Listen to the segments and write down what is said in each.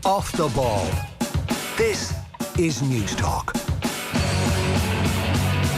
Off the ball. This is News Talk.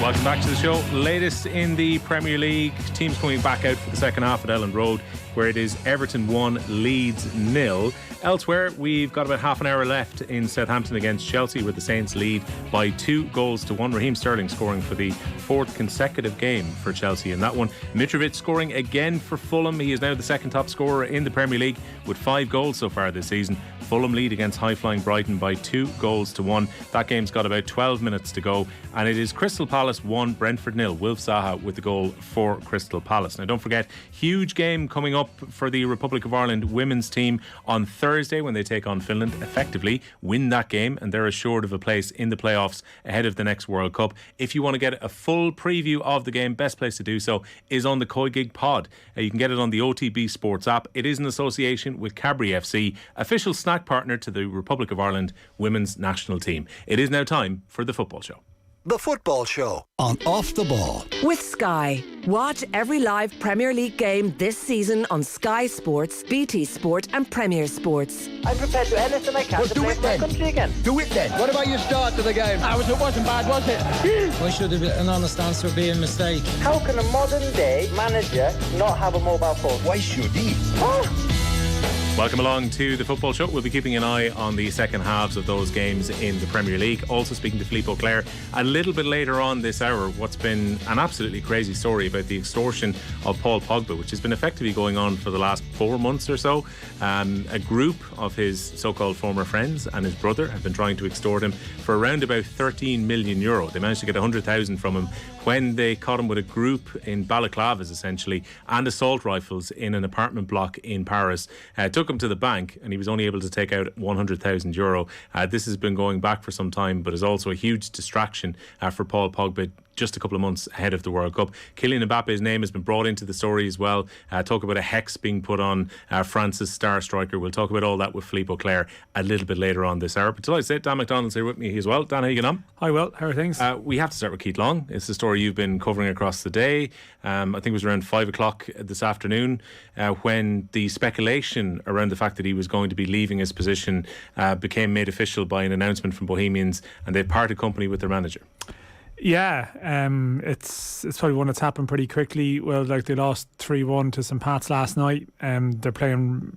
Welcome back to the show. Latest in the Premier League. Teams coming back out for the second half at Elland Road, where it is Everton 1, Leeds 0. Elsewhere, we've got about half an hour left in Southampton against Chelsea, with the Saints lead by 2-1. Raheem Sterling scoring for the fourth consecutive game for Chelsea in that one. Mitrovic scoring again for Fulham. He is now the second top scorer in the Premier League with 5 goals so far this season. Fulham lead against high-flying Brighton by 2-1. That game's got about 12 minutes to go, and it is Crystal Palace 1, Brentford 0. Wilf Zaha with the goal for Crystal Palace. Now, don't forget, huge game coming up for the Republic of Ireland women's team on Thursday when they take on Finland. Effectively win that game and they're assured of a place in the playoffs ahead of the next World Cup. If you want to get a full preview of the game, best place to do so is on the Koi Gig Pod. You can get it on the OTB Sports app. It is in association with Cadbury FC, official snack partner to the Republic of Ireland women's national team. It is now time for the football show. The Football Show on Off the Ball. With Sky. Watch every live Premier League game this season on Sky Sports, BT Sport and Premier Sports. I'm prepared to do anything I can to play for my country again. Do it then. What about your start to the game? It wasn't bad, was it? Why should have been an honest answer be a mistake? How can a modern day manager not have a mobile phone? Why should he? Welcome along to the Football Show. We'll be keeping an eye on the second halves of those games in the Premier League. Also speaking to Philippe Auclair a little bit later on this hour, what's been an absolutely crazy story about the extortion of Paul Pogba, which has been effectively going on for the last 4 months or so. A group of his so-called former friends and his brother have been trying to extort him for around about 13 million euro. They managed to get 100,000 from him when they caught him with a group in balaclavas essentially and assault rifles in an apartment block in Paris. Took him to the bank and he was only able to take out 100,000 euro. This has been going back for some time, but is also a huge distraction for Paul Pogba just a couple of months ahead of the World Cup. Kylian Mbappe's name has been brought into the story as well. Talk about a hex being put on France's star striker. We'll talk about all that with Philippe Auclair a little bit later on this hour. But till I say, Dan McDonnell's here with me as well. Dan, how you getting on? Hi, Will. How are things? We have to start with Keith Long. It's the story you've been covering across the day. I think it was around 5 o'clock this afternoon when the speculation around the fact that he was going to be leaving his position became made official by an announcement from Bohemians, and they parted company with their manager. Yeah, it's probably one that's happened pretty quickly. Well, like they lost 3-1 to St Pat's last night. They're playing,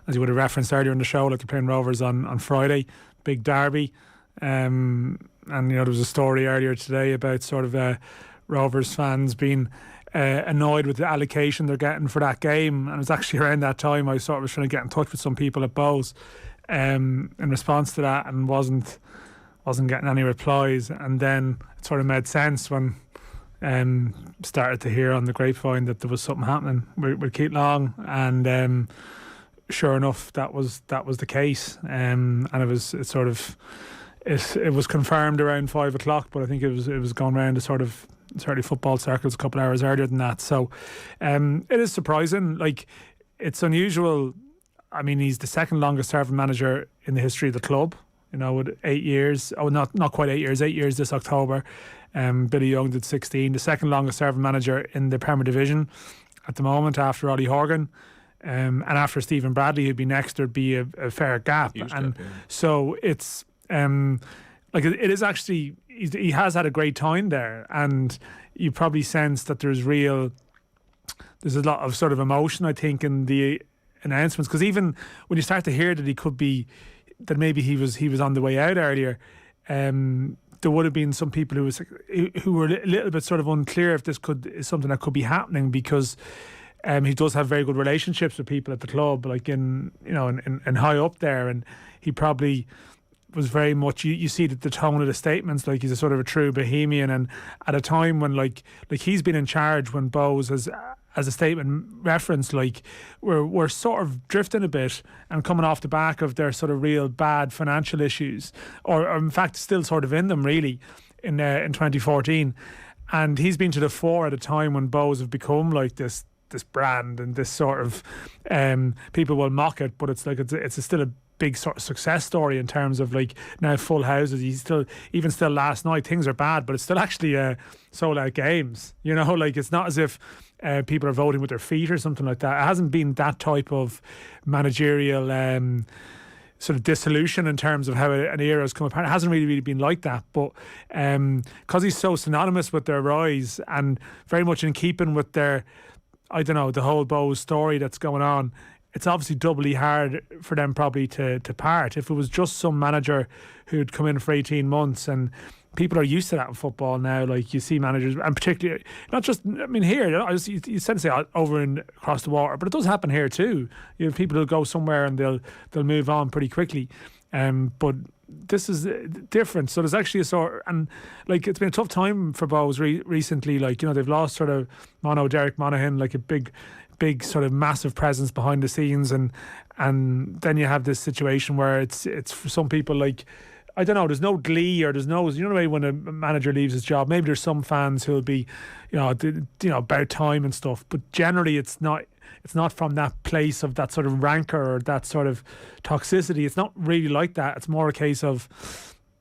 as you would have referenced earlier in the show, like they're playing Rovers on Friday, big derby. And you know, there was a story earlier today about sort of Rovers fans being annoyed with the allocation they're getting for that game. And it was actually around that time I sort of was trying to get in touch with some people at Bowes in response to that, and wasn't getting any replies. And then it sort of made sense when started to hear on the grapevine that there was something happening with Keith Long, and sure enough that was the case, and it was confirmed around 5 o'clock, but I think it was going around the certainly football circles a couple of hours earlier than that. So it is surprising. Like, it's unusual. I mean, he's the second longest serving manager in the history of the club, you know, with 8 years. Oh, not quite 8 years. 8 years this October. Billy Young did 16. The second longest serving manager in the Premier Division at the moment, after Ollie Horgan, and after Stephen Bradley, who'd be next. There'd be a fair gap. Huge and gap, yeah. So it's like it is actually. He has had a great time there, and you probably sense that there's a lot of sort of emotion, I think, in the announcements, because even when you start to hear that maybe he was on the way out earlier, there would have been some people who were a little bit sort of unclear if this is something that could be happening, because he does have very good relationships with people at the club, like in high up there, and he probably was very much, you see the tone of the statements, like he's a sort of a true Bohemian, and at a time when like he's been in charge, when Bowes has, as a statement referenced, like we're sort of drifting a bit and coming off the back of their sort of real bad financial issues, or in fact still sort of in them really in 2014, and he's been to the fore at a time when Bowes have become like this brand, and this sort of people will mock it, but it's like it's still a big sort of success story in terms of like now full houses. He's still last night, things are bad, but it's still actually sold out games, you know, like it's not as if people are voting with their feet or something like that. It hasn't been that type of managerial sort of dissolution in terms of how an era has come apart. It hasn't really been like that, but because he's so synonymous with their rise and very much in keeping with their, I don't know, the whole Bows story that's going on, it's obviously doubly hard for them probably to part. If it was just some manager who'd come in for 18 months, and people are used to that in football now, like you see managers, and particularly, not just, I mean, here, you tend to say over and across the water, but it does happen here too. You have people who'll go somewhere and they'll move on pretty quickly. But this is different. So there's actually a sort, and like it's been a tough time for Bows recently. Like, you know, they've lost sort of Derek Monaghan, like a big sort of massive presence behind the scenes, and then you have this situation where it's for some people, like, I don't know, there's no glee, or there's no, you know, the way when a manager leaves his job, maybe there's some fans who'll be, you know, about time and stuff, but generally it's not from that place of that sort of rancor or that sort of toxicity. It's not really like that. It's more a case of,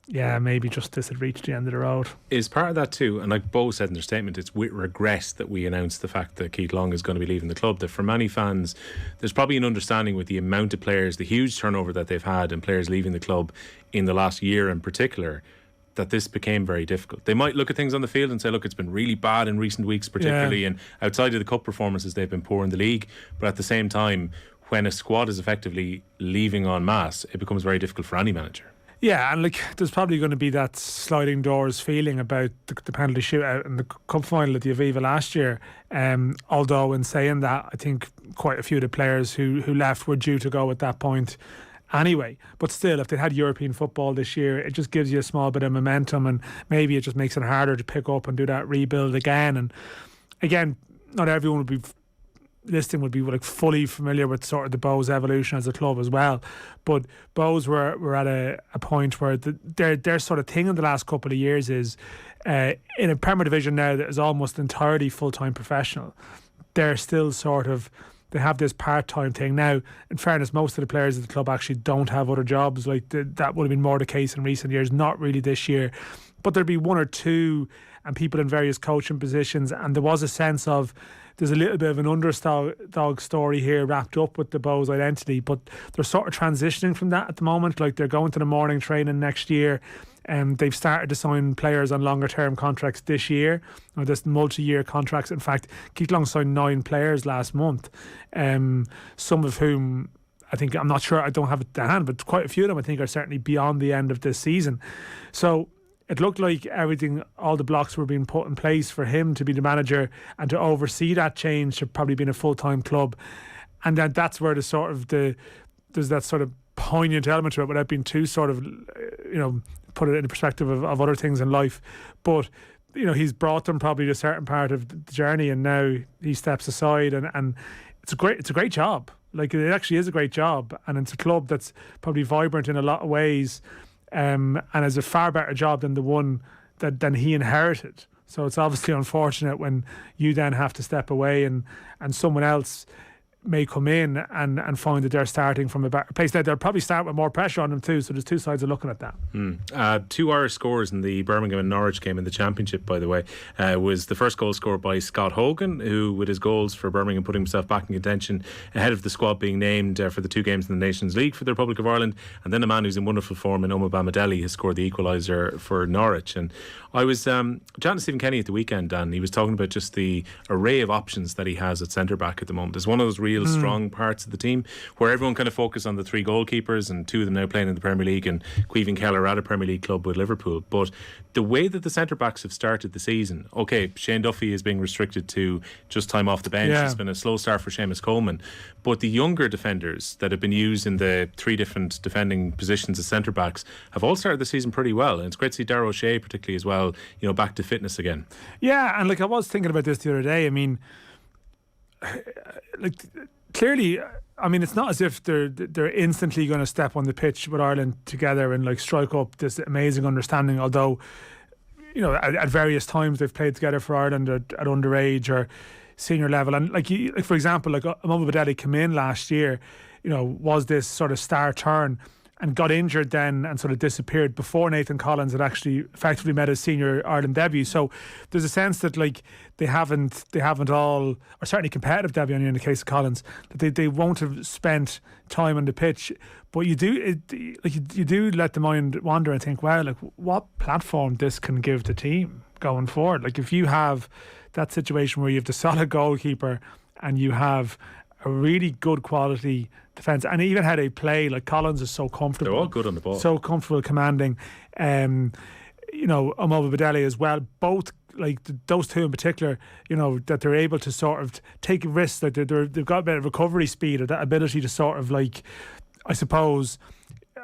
yeah, maybe justice had reached the end of the road. Is part of that too, and like Bo said in their statement, it's with regret that we announced the fact that Keith Long is going to be leaving the club. That for many fans, there's probably an understanding with the amount of players, the huge turnover that they've had, and players leaving the club in the last year in particular, that this became very difficult. They might look at things on the field and say, look, it's been really bad in recent weeks particularly, and outside of the cup performances they've been poor in the league, but at the same time, when a squad is effectively leaving en masse, it becomes very difficult for any manager. Yeah, and like there's probably going to be that sliding doors feeling about the penalty shootout in the cup final at the Aviva last year. Although in saying that, I think quite a few of the players who left were due to go at that point anyway. But still, if they had European football this year, it just gives you a small bit of momentum, and maybe it just makes it harder to pick up and do that rebuild again. And again, not everyone would be like fully familiar with sort of the Bows evolution as a club as well, but Bows were at a point where their sort of thing in the last couple of years is in a Premier Division now that is almost entirely full-time professional. They're still sort of, they have this part-time thing now. In fairness, most of the players at the club actually don't have other jobs. Like that would have been more the case in recent years, not really this year, but there'd be one or two, and people in various coaching positions, and there was a sense of there's a little bit of an underdog story here wrapped up with the Bows identity, but they're sort of transitioning from that at the moment. Like they're going to the morning training next year, and they've started to sign players on longer term contracts this year, or this multi-year contracts. In fact, Keith Long signed 9 players last month, some of whom I think, I'm not sure, I don't have it to hand, but quite a few of them I think are certainly beyond the end of this season. So it looked like everything, all the blocks were being put in place for him to be the manager and to oversee that change to probably being a full-time club. And then that's where there's that sort of poignant element to it, without being too sort of, you know, put it in the perspective of other things in life. But, you know, he's brought them probably to a certain part of the journey, and now he steps aside, and it's a great job. Like, it actually is a great job, and it's a club that's probably vibrant in a lot of ways, and has a far better job than the one than he inherited. So it's obviously unfortunate when you then have to step away, and someone else may come in and find that they're starting from a better place. Now, they'll probably start with more pressure on them too, so there's two sides of looking at that. 2 Irish scores in the Birmingham and Norwich game in the Championship, by the way, was the first goal scored by Scott Hogan, who, with his goals for Birmingham, putting himself back in contention ahead of the squad being named for the 2 games in the Nations League for the Republic of Ireland. And then a man who's in wonderful form in Omar Bamadeli has scored the equaliser for Norwich. And I was chatting to Stephen Kenny at the weekend, Dan. He was talking about just the array of options that he has at centre back at the moment. It's one of those real strong parts of the team where everyone kind of focus on the 3 goalkeepers, and 2 of them now playing in the Premier League, and Caoimhín Keller at a Premier League club with Liverpool. But the way that the centre backs have started the season, okay, Shane Duffy is being restricted to just time off the bench. It's been a slow start for Seamus Coleman, but the younger defenders that have been used in the 3 different defending positions as centre backs have all started the season pretty well, and it's great to see Darragh O'Shea particularly as well, you know, back to fitness again. Yeah, and like I was thinking about this the other day. I mean, like, clearly, I mean, it's not as if they're instantly going to step on the pitch with Ireland together and like strike up this amazing understanding. Although, you know, at various times they've played together for Ireland at underage or senior level. And like for example, like Omar Bamadeli came in last year, you know, was this sort of star turn, and got injured then and sort of disappeared before Nathan Collins had actually effectively made his senior Ireland debut. So there's a sense that like they haven't all, or certainly competitive debut in the case of Collins, that they won't have spent time on the pitch. But you do let the mind wander and think, wow, like what platform this can give the team going forward. Like if you have that situation where you have the solid goalkeeper and you have a really good quality defence, and even how they play, like Collins is so comfortable. They're all good on the ball. So comfortable commanding. Omoba Badeli as well. Both, like those two in particular, that they're able to sort of take risks. Like they've got a bit of recovery speed, or that ability to sort of like, I suppose,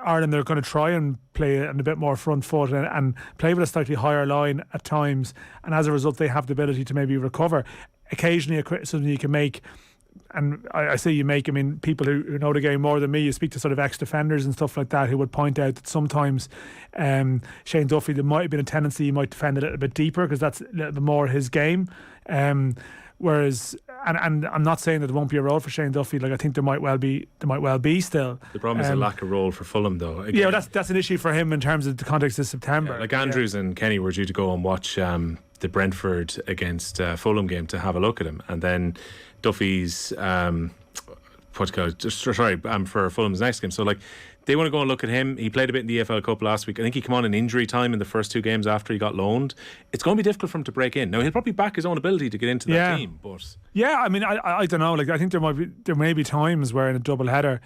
Ireland, they're going to try and play on a bit more front foot and play with a slightly higher line at times, and as a result they have the ability to maybe recover. Occasionally a criticism you can make, and I say you make, I mean people who know the game more than me, you speak to sort of ex-defenders and stuff like that who would point out that sometimes Shane Duffy, there might have been a tendency he might defend a little bit deeper because that's a little bit more his game, whereas and I'm not saying that there won't be a role for Shane Duffy. Like I think there might well be still. The problem is a lack of role for Fulham though. Again, yeah, that's an issue for him in terms of the context of September. Yeah, like Andrews and Kenny were due to go and watch the Brentford against Fulham game to have a look at him, and then Duffy's for Fulham's next game. So like they want to go and look at him. He played a bit in the EFL Cup last week. I think he came on in injury time in the first two games after he got loaned. It's going to be difficult for him to break in. Now he'll probably back his own ability to get into that team, but yeah, I mean I don't know. Like I think there may be times where in a double header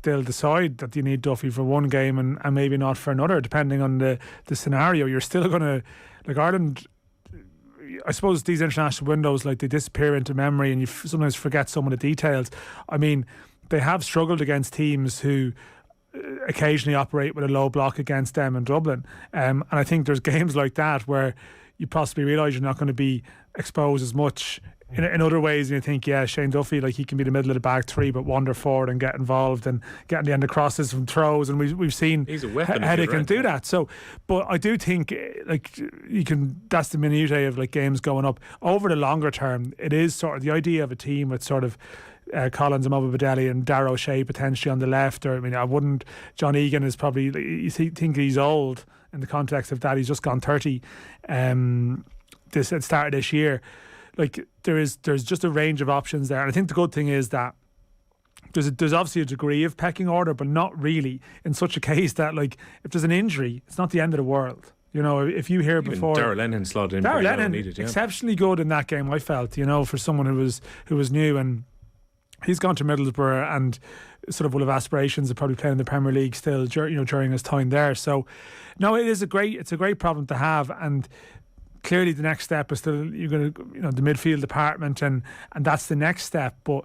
they'll decide that you need Duffy for one game and maybe not for another, depending on the scenario. You're still going to, like Ireland, I suppose these international windows, like they disappear into memory and you sometimes forget some of the details. I mean, they have struggled against teams who occasionally operate with a low block against them in Dublin, and I think there's games like that where you possibly realise you're not going to be exposed as much in other ways, and you think, yeah, Shane Duffy, like he can be the middle of the back three but wander forward and get involved and get in the end of crosses from throws, and we've seen how they can do that. So but I do think like you can, that's the minutiae of like games going up. Over the longer term, it is sort of the idea of a team with sort of Collins and Moba Badeli and Darragh O'Shea potentially on the left, or I mean I wouldn't, John Egan is probably, you think he's old in the context of that, he's just gone 30 this at start of this year. Like there's just a range of options there, and I think the good thing is that there's obviously a degree of pecking order, but not really in such a case that like if there's an injury, it's not the end of the world. If you hear even before Darragh Lennon slotted in, Darragh Lennon exceptionally good in that game, I felt, for someone who was new, and he's gone to Middlesbrough and sort of will have aspirations of probably playing in the Premier League still, during his time there. So no, it's a great problem to have, and clearly the next step is still you're going to the midfield department, and that's the next step. But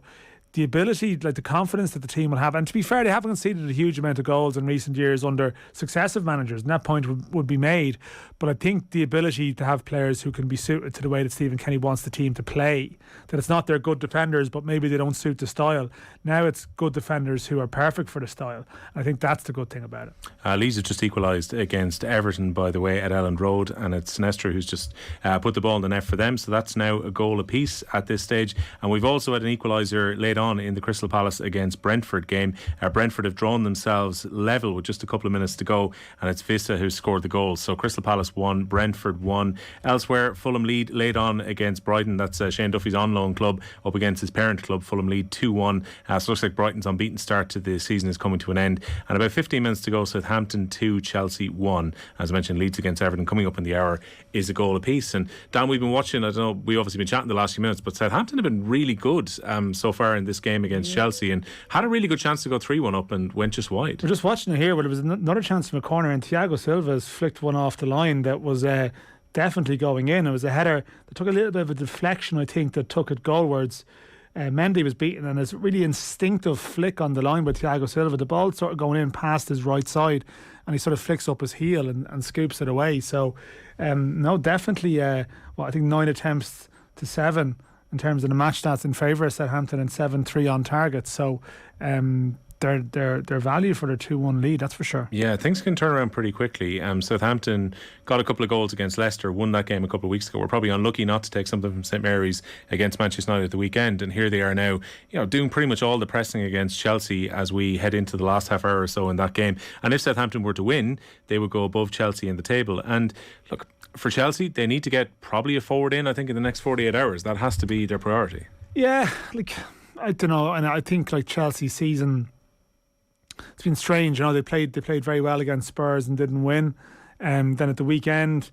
the ability, like the confidence that the team will have, and to be fair, they haven't conceded a huge amount of goals in recent years under successive managers, and that point would be made. But I think the ability to have players who can be suited to the way that Stephen Kenny wants the team to play, that it's not they're good defenders but maybe they don't suit the style. Now it's good defenders who are perfect for the style. I think that's the good thing about it. Leeds have just equalised against Everton, by the way, at Elland Road, and it's Sinestro who's just put the ball in the net for them, so that's now a goal apiece at this stage. And we've also had an equaliser laid on in the Crystal Palace against Brentford game. Brentford have drawn themselves level with just a couple of minutes to go, and it's Vissa who scored the goal. So Crystal Palace 1, Brentford 1. Elsewhere, Fulham lead laid on against Brighton. That's Shane Duffy's on-loan club up against his parent club. Fulham lead 2-1. So it looks like Brighton's unbeaten start to the season is coming to an end. And about 15 minutes to go, Southampton 2, Chelsea 1. As I mentioned, Leeds against Everton coming up in the hour is a goal apiece. And Dan, we've been watching, I don't know, we've obviously been chatting the last few minutes, but Southampton have been really good so far in this game against Chelsea, and had a really good chance to go 3-1 up and went just wide. We're just watching it here, but there was another chance from a corner, and Thiago Silva's flicked one off the line that was definitely going in. It was a header that took a little bit of a deflection, I think, that took it goalwards. Mendy was beaten, and it's a really instinctive flick on the line by Thiago Silva. The ball sort of going in past his right side, and he sort of flicks up his heel and scoops it away. So no, definitely I think 9 attempts to 7 in terms of the match stats in favour of Southampton, and 7-3 on target. So their value for their 2-1 lead, that's for sure. Yeah, things can turn around pretty quickly. Southampton got a couple of goals against Leicester, won that game a couple of weeks ago. We're probably unlucky not to take something from St Mary's against Manchester United at the weekend, and here they are now, doing pretty much all the pressing against Chelsea as we head into the last half hour or so in that game. And if Southampton were to win, they would go above Chelsea in the table. And look, for Chelsea, they need to get probably a forward in, I think, in the next 48 hours. That has to be their priority. Yeah, I don't know, and I think Chelsea's season, it's been strange. They played very well against Spurs and didn't win. Then at the weekend,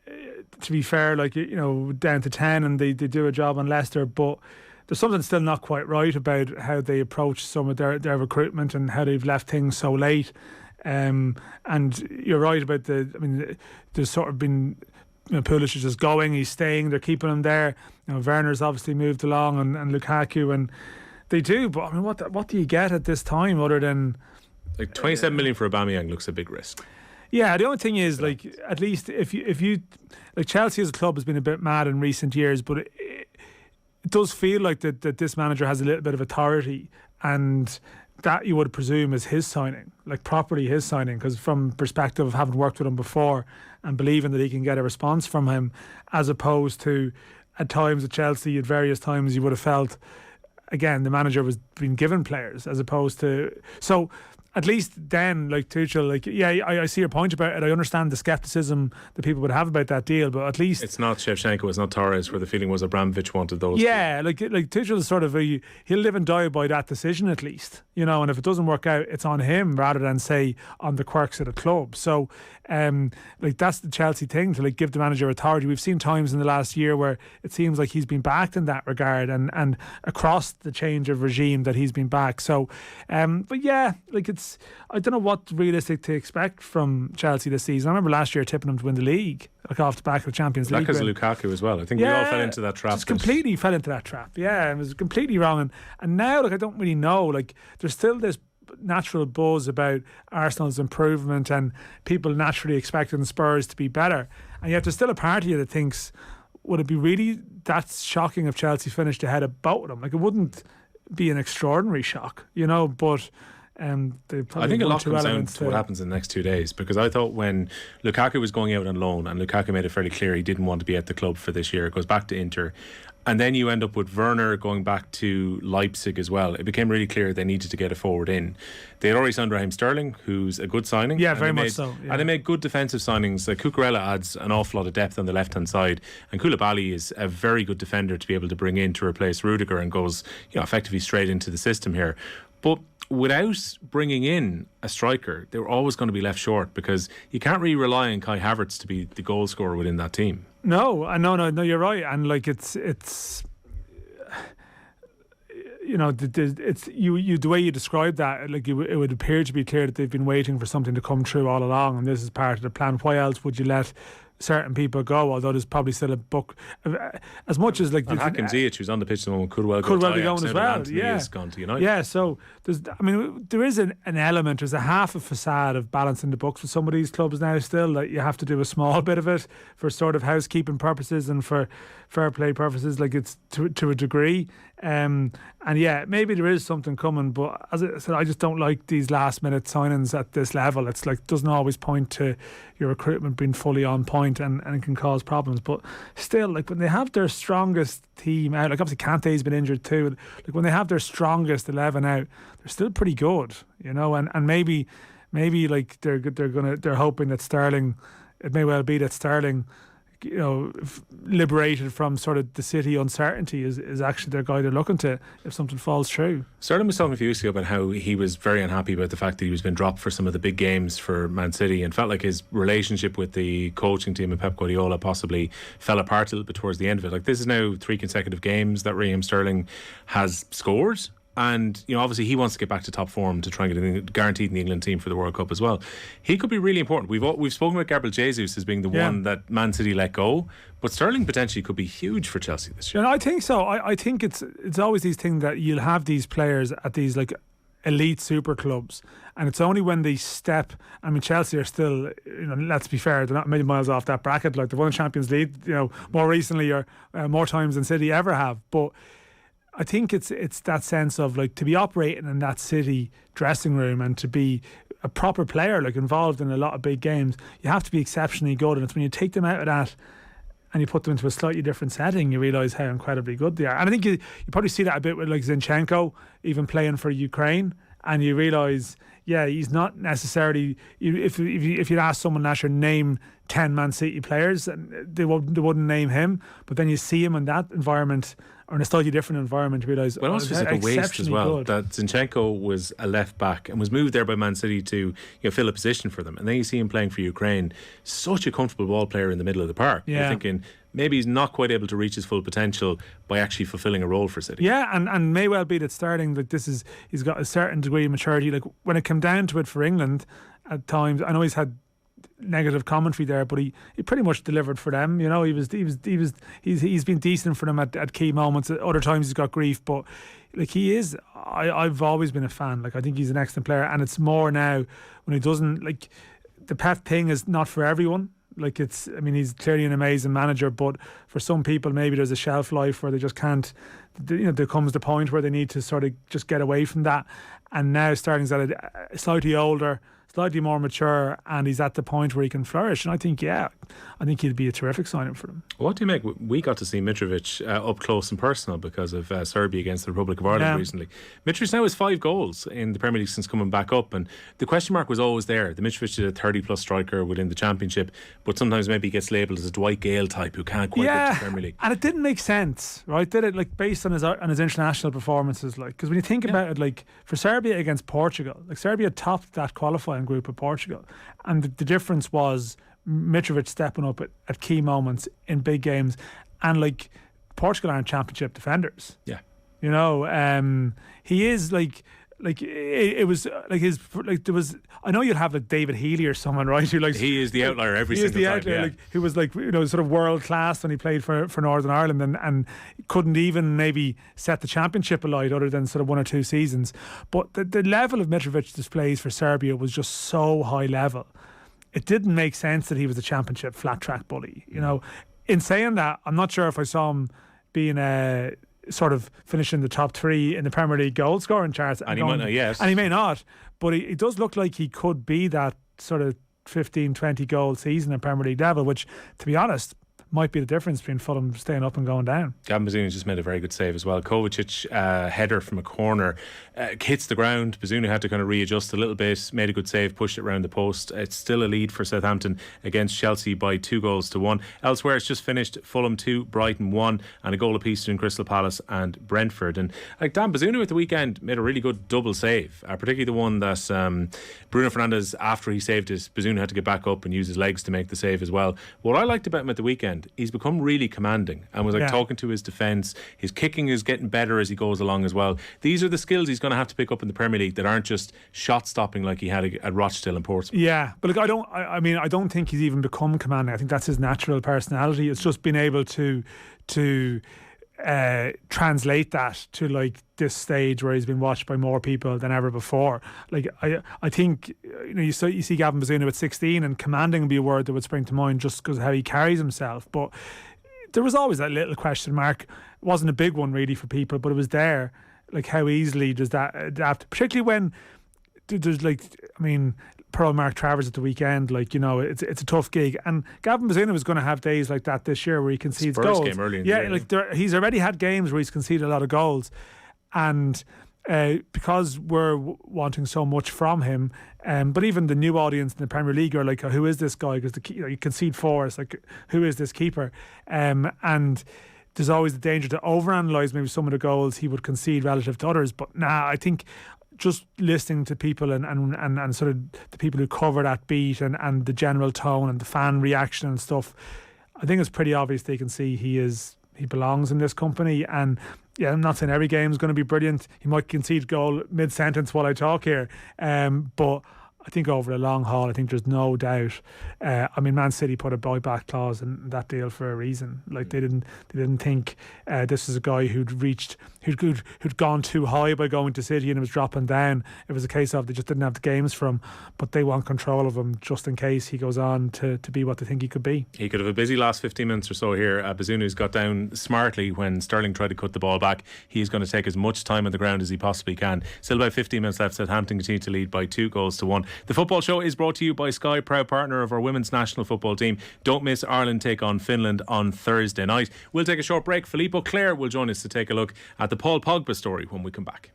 to be fair, down to 10, and they do a job on Leicester, but there's something still not quite right about how they approach some of their recruitment and how they've left things so late. And you're right about there's sort of been, Pulisic is just going, he's staying, they're keeping him there. Werner's obviously moved along, and Lukaku, and they do. But what do you get at this time other than 27 million for Aubameyang looks a big risk. Yeah, the only thing is, at least if you Chelsea as a club has been a bit mad in recent years, but it does feel like that this manager has a little bit of authority, and that you would presume is his signing, properly his signing, because from perspective of having worked with him before and believing that he can get a response from him, as opposed to at times at Chelsea, at various times you would have felt, again, the manager was being given players as opposed to. So at least then, Tuchel, I see your point about it. I understand the scepticism that people would have about that deal, but at least it's not Shevchenko, it's not Torres, where the feeling was Abramovich wanted those. Yeah, Tuchel is sort of he'll live and die by that decision at least, and if it doesn't work out, it's on him rather than say on the quirks of the club. So that's the Chelsea thing, to give the manager authority. We've seen times in the last year where it seems like he's been backed in that regard, and across the change of regime that he's been backed. So but yeah, I don't know what's realistic to expect from Chelsea this season. I remember last year tipping them to win the league, off the back of the Champions League. Because of Lukaku as well. I think we all fell into that trap. Just completely fell into that trap. Yeah, it was completely wrong. And now, I don't really know. There's still this natural buzz about Arsenal's improvement and people naturally expecting Spurs to be better. And yet there's still a part of you that thinks, would it be really that shocking if Chelsea finished ahead of both of them? It wouldn't be an extraordinary shock, but I think a lot comes down to what happens in the next 2 days, because I thought when Lukaku was going out on loan, and Lukaku made it fairly clear he didn't want to be at the club for this year, it goes back to Inter, and then you end up with Werner going back to Leipzig as well. It became really clear they needed to get a forward in. They had already signed Raheem Sterling, who's a good signing. Yeah, very much so. Yeah. And they made good defensive signings. Cucurella adds an awful lot of depth on the left-hand side, and Koulibaly is a very good defender to be able to bring in to replace Rudiger, and goes effectively straight into the system here. But without bringing in a striker, they were always going to be left short, because you can't really rely on Kai Havertz to be the goal scorer within that team. No, you're right. And it's the way you describe that, it would appear to be clear that they've been waiting for something to come true all along, and this is part of the plan. Why else would you let certain people go? Although there's probably still a book, as much as and Hakim Ziyech, who's on the pitch at the moment, could well be going as well. Yeah, gone to United. Yeah, so there is an element. There's a half a facade of balancing the books for some of these clubs now. Still, that you have to do a small bit of it for sort of housekeeping purposes and for fair play purposes. It's to a degree. And yeah, maybe there is something coming, but as I said, I just don't like these last minute signings at this level. It's doesn't always point to your recruitment being fully on point, and it can cause problems. But still, when they have their strongest team out, obviously Kante's been injured too, when they have their strongest 11 out, they're still pretty good, and maybe they're hoping that Sterling, it may well be that Sterling, liberated from sort of the City uncertainty, is actually their guy they're looking to if something falls through. Sterling was talking a few weeks ago about how he was very unhappy about the fact that he was being dropped for some of the big games for Man City, and felt like his relationship with the coaching team and Pep Guardiola possibly fell apart a little bit towards the end of it. This is now 3 consecutive games that Raheem Sterling has scored. And obviously he wants to get back to top form to try and get guaranteed in the England team for the World Cup as well. He could be really important. We've spoken about Gabriel Jesus as being the one that Man City let go, but Sterling potentially could be huge for Chelsea this year. And I think so. I think it's always these things that you'll have these players at these elite super clubs, and it's only when they step. Chelsea are still, let's be fair, they're not many miles off that bracket. They've won the Champions League, more recently or more times than City ever have, but I think it's that sense of like to be operating in that City dressing room and to be a proper player, like involved in a lot of big games, you have to be exceptionally good. And it's when you take them out of that and you put them into a slightly different setting, you realise how incredibly good they are. And I think you probably see that a bit with like Zinchenko, even playing for Ukraine, and you realise, yeah, he's not necessarily. If you'd ask someone last year, name 10 Man City players, they wouldn't name him. But then you see him in that environment, or in a slightly different environment, you realise, well, it also feels like a waste as well. Good. That Zinchenko was a left back and was moved there by Man City to fill a position for them, and then you see him playing for Ukraine, such a comfortable ball player in the middle of the park. Yeah. You're thinking maybe he's not quite able to reach his full potential by actually fulfilling a role for City. Yeah, and may well be that Sterling, like he's got a certain degree of maturity. Like when it came down to it for England, at times, I know he's had negative commentary there, but he pretty much delivered for them. You know, he's been decent for them at key moments. At other times he's got grief, but like he is, I've always been a fan. Like I think he's an excellent player, and it's more now when he doesn't, like, the Pep thing is not for everyone. Like he's clearly an amazing manager, but for some people maybe there's a shelf life where they just can't, there comes the point where they need to sort of just get away from that. And now Sterling's at a slightly older, slightly more mature, and he's at the point where he can flourish. And I think he'd be a terrific signing for them. What do you make? We got to see Mitrovic up close and personal because of Serbia against the Republic of Ireland recently. Mitrovic now has 5 goals in the Premier League since coming back up, and the question mark was always there. The Mitrovic is a 30-plus striker within the Championship, but sometimes maybe he gets labelled as a Dwight Gale type who can't quite get to the Premier League. And it didn't make sense, right? Did it? Like based on his international performances, like, because when you think about it, like for Serbia against Portugal, like Serbia topped that qualifying group of Portugal, and the difference was Mitrovic stepping up at key moments in big games, and like Portugal aren't Championship defenders. Yeah, you know, he is like it was like his, like there was, I know you'd have like David Healy or someone, right, who like he is the outlier every single time. Like, who was like, you know, sort of world class when he played for Northern Ireland, and couldn't even maybe set the Championship alight other than sort of 1 or 2 seasons. But the level of Mitrovic displays for Serbia was just so high level. It didn't make sense that he was a Championship flat track bully. You know, in saying that, I'm not sure if I saw him being a sort of finishing the top 3 in the Premier League goal scoring charts. And he might not, yes. And he may not, but he does look like he could be that sort of 15, 20 goal season at Premier League level, which, to be honest, might be the difference between Fulham staying up and going down. Gavin Bazunu just made a very good save as well. Kovacic header from a corner hits the ground. Bazunu had to kind of readjust a little bit, made a good save, pushed it around the post. It's still a lead for Southampton against Chelsea by 2-1. Elsewhere, it's just finished. Fulham 2, Brighton 1, and a goal apiece between Crystal Palace and Brentford. And like Dan Bazunu at the weekend made a really good double save, particularly the one that Bruno Fernandes, after he saved it, Bazunu had to get back up and use his legs to make the save as well. What I liked about him at the weekend, he's become really commanding and was talking to his defence. His kicking is getting better as he goes along as well. These are the skills he's going to have to pick up in the Premier League that aren't just shot stopping like he had at Rochdale and Portsmouth. Yeah, but look, I don't think he's even become commanding. I think that's his natural personality. It's just being able to translate that to like this stage where he's been watched by more people than ever before. Like I think, you know, you see Gavin Bazunu at 16, and commanding would be a word that would spring to mind just because of how he carries himself. But there was always that little question mark. It wasn't a big one really for people, but it was there. Like, how easily does that adapt, particularly when there's like, I mean, Pearl Mark Travers at the weekend, like, you know, it's a tough gig, and Gavin Bazunu was going to have days like that this year where he concedes Spurs goals. Game early in the year, like he's already had games where he's conceded a lot of goals, and because we're wanting so much from him, but even the new audience in the Premier League are like, oh, who is this guy? Because you concede 4, it's like, who is this keeper? And there's always the danger to overanalyze maybe some of the goals he would concede relative to others. But I think just listening to people and sort of the people who cover that beat and the general tone and the fan reaction and stuff, I think it's pretty obvious they can see he belongs in this company. And yeah, I'm not saying every game is going to be brilliant. He might concede goal mid-sentence while I talk here, but I think over the long haul, I think there's no doubt. I mean, Man City put a buyback clause in that deal for a reason. Like they didn't think this is a guy who'd gone too high by going to City and was dropping down. It was a case of they just didn't have the games for him, but they want control of him just in case he goes on to be what they think he could be. He could have a busy last 15 minutes or so here. Bazunu's got down smartly when Sterling tried to cut the ball back. He's going to take as much time on the ground as he possibly can. Still about 15 minutes left. Southampton continue to lead by 2-1. The Football Show is brought to you by Sky, proud partner of our women's national football team. Don't miss Ireland take on Finland on Thursday night. We'll take a short break. Filippo Clare will join us to take a look at the Paul Pogba story when we come back.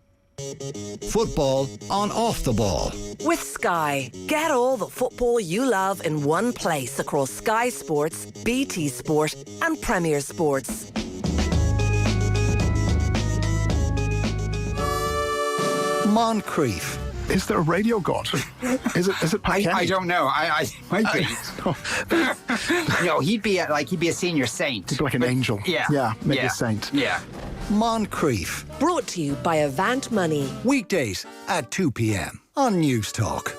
Football on Off the Ball. With Sky, get all the football you love in one place across Sky Sports, BT Sport and Premier Sports. Moncrief. Is there a radio god? Is it Pat Kenny? I don't know. I might be. No, he'd be a senior saint. He'd be like an angel. Yeah. Maybe a saint. Yeah. Moncrief. Brought to you by Avant Money. Weekdays at 2 p.m. on News Talk.